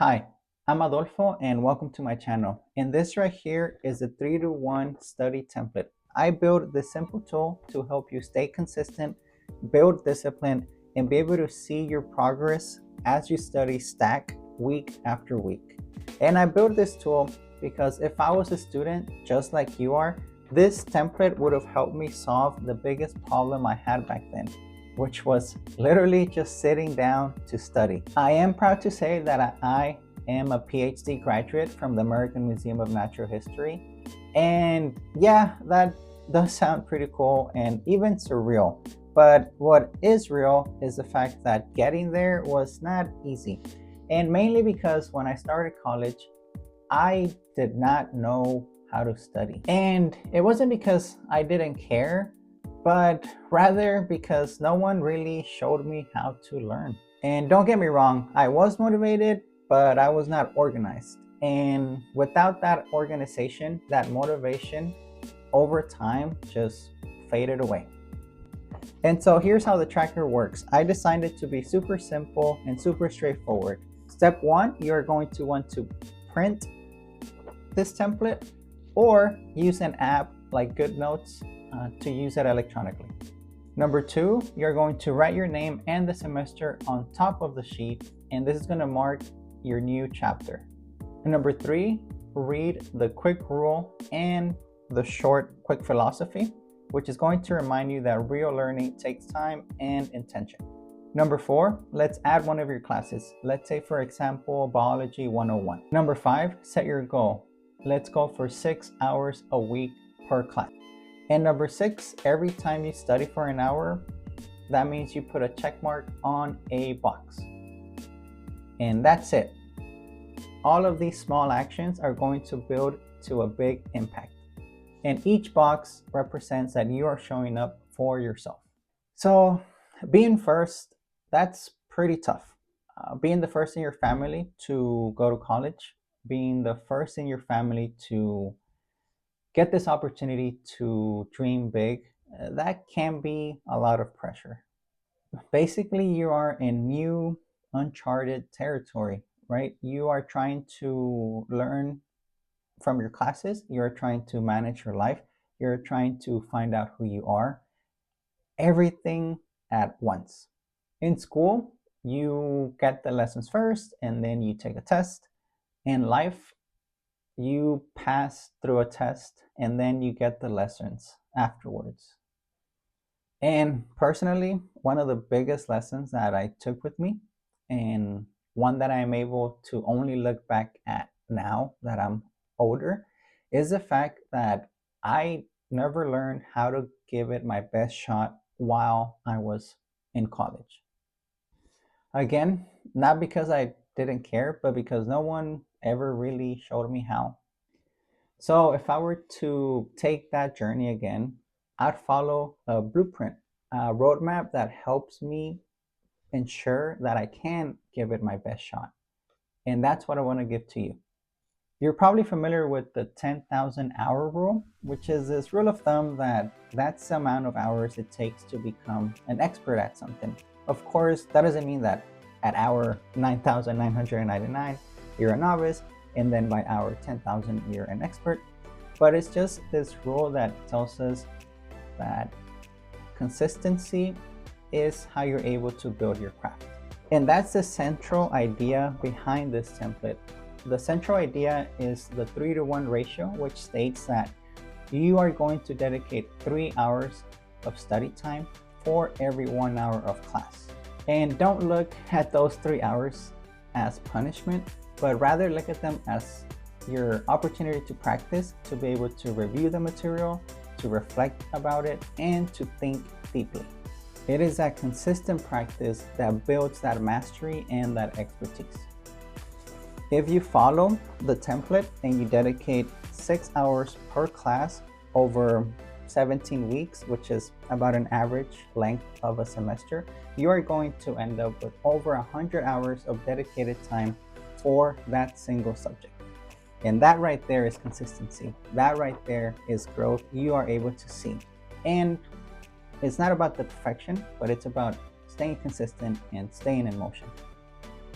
Hi, I'm Adolfo and welcome to my channel. And this right here is a 3-to-1 study template. I built this simple tool to help you stay consistent, build discipline, and be able to see your progress as you study stack week after week. And I built this tool because if I was a student just like you are, this template would have helped me solve the biggest problem I had back then, which was literally just sitting down to study. I am proud to say that I am a PhD graduate from the American Museum of Natural History. And yeah, that does sound pretty cool and even surreal. But what is real is the fact that getting there was not easy. And mainly because when I started college, I did not know how to study. And it wasn't because I didn't care, but rather because no one really showed me how to learn. And don't get me wrong, I was motivated, but I was not organized. And without that organization, that motivation over time just faded away. And so here's how the tracker works. I designed it to be super simple and super straightforward. Step one, you're going to want to print this template or use an app like GoodNotes to use it electronically. Number two, you're going to write your name and the semester on top of the sheet, and this is going to mark your new chapter. And number three, read the quick rule and the short quick philosophy, which is going to remind you that real learning takes time and intention. Number four, let's add one of your classes. Let's say, for example, Biology 101. Number five, set your goal. Let's go for 6 hours a week per class. And number six, every time you study for an hour, that means you put a check mark on a box. And that's it. All of these small actions are going to build to a big impact. And each box represents that you are showing up for yourself. So being first, that's pretty tough. Being the first in your family to go to college, being the first in your family to get this opportunity to dream big, that can be a lot of pressure. Basically, you are in new, uncharted territory, right? You are trying to learn from your classes, you're trying to manage your life, you're trying to find out who you are, everything at once. In school, you get the lessons first and then you take a test. In life, you pass through a test and then you get the lessons afterwards. And personally, one of the biggest lessons that I took with me, and one that I'm able to only look back at now that I'm older, is the fact that I never learned how to give it my best shot while I was in college. Again, not because I didn't care, but because no one ever really showed me how. So if I were to take that journey again, I'd follow a blueprint, a roadmap that helps me ensure that I can give it my best shot. And that's what I want to give to you. You're probably familiar with the 10,000 hour rule, which is this rule of thumb that that's the amount of hours it takes to become an expert at something. Of course, that doesn't mean that at hour 9,999, you're a novice, and then by hour 10,000, you're an expert. But it's just this rule that tells us that consistency is how you're able to build your craft. And that's the central idea behind this template. The central idea is the 3-to-1 ratio, which states that you are going to dedicate 3 hours of study time for every 1 hour of class. And don't look at those 3 hours as punishment, but rather look at them as your opportunity to practice, to be able to review the material, to reflect about it, and to think deeply. It is that consistent practice that builds that mastery and that expertise. If you follow the template and you dedicate 6 hours per class over 17 weeks, which is about an average length of a semester, you are going to end up with over 100 hours of dedicated time for that single subject. And that right there is consistency. That right there is growth you are able to see. And it's not about the perfection, but it's about staying consistent and staying in motion.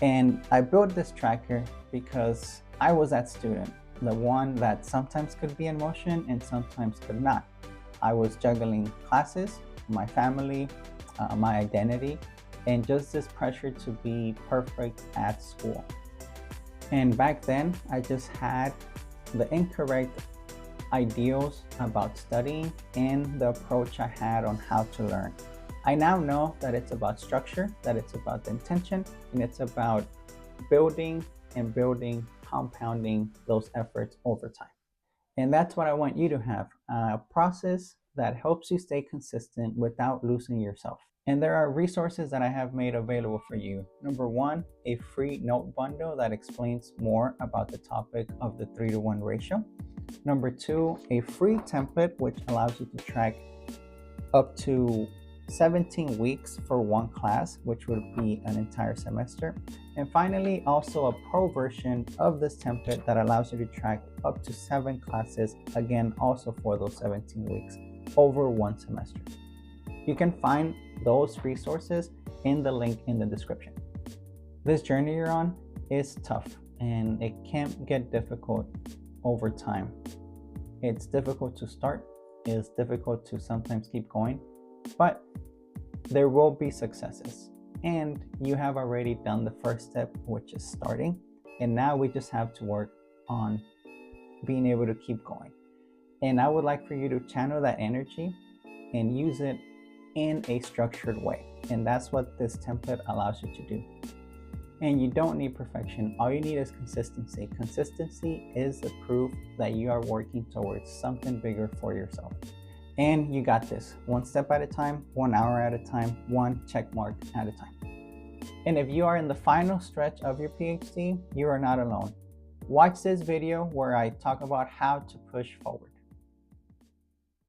And I built this tracker because I was that student, the one that sometimes could be in motion and sometimes could not. I was juggling classes, my family, my identity, and just this pressure to be perfect at school. And back then, I just had the incorrect ideals about studying and the approach I had on how to learn. I now know that it's about structure, that it's about the intention, and it's about building and building, compounding those efforts over time. And that's what I want you to have, a process that helps you stay consistent without losing yourself. And there are resources that I have made available for you. Number one, a free note bundle that explains more about the topic of the 3-to-1 ratio. Number two, a free template which allows you to track up to 17 weeks for one class, which would be an entire semester. And finally, also a pro version of this template that allows you to track up to 7 classes, again, also for those 17 weeks over one semester. You can find those resources in the link in the description. This journey you're on is tough and it can get difficult over time. It's difficult to start, it's difficult to sometimes keep going, but there will be successes. And you have already done the first step, which is starting. And now we just have to work on being able to keep going. And I would like for you to channel that energy and use it in a structured way. And that's what this template allows you to do. And you don't need perfection. All you need is consistency. Consistency is the proof that you are working towards something bigger for yourself. And you got this, one step at a time, 1 hour at a time, one check mark at a time. And if you are in the final stretch of your PhD, you are not alone. Watch this video where I talk about how to push forward.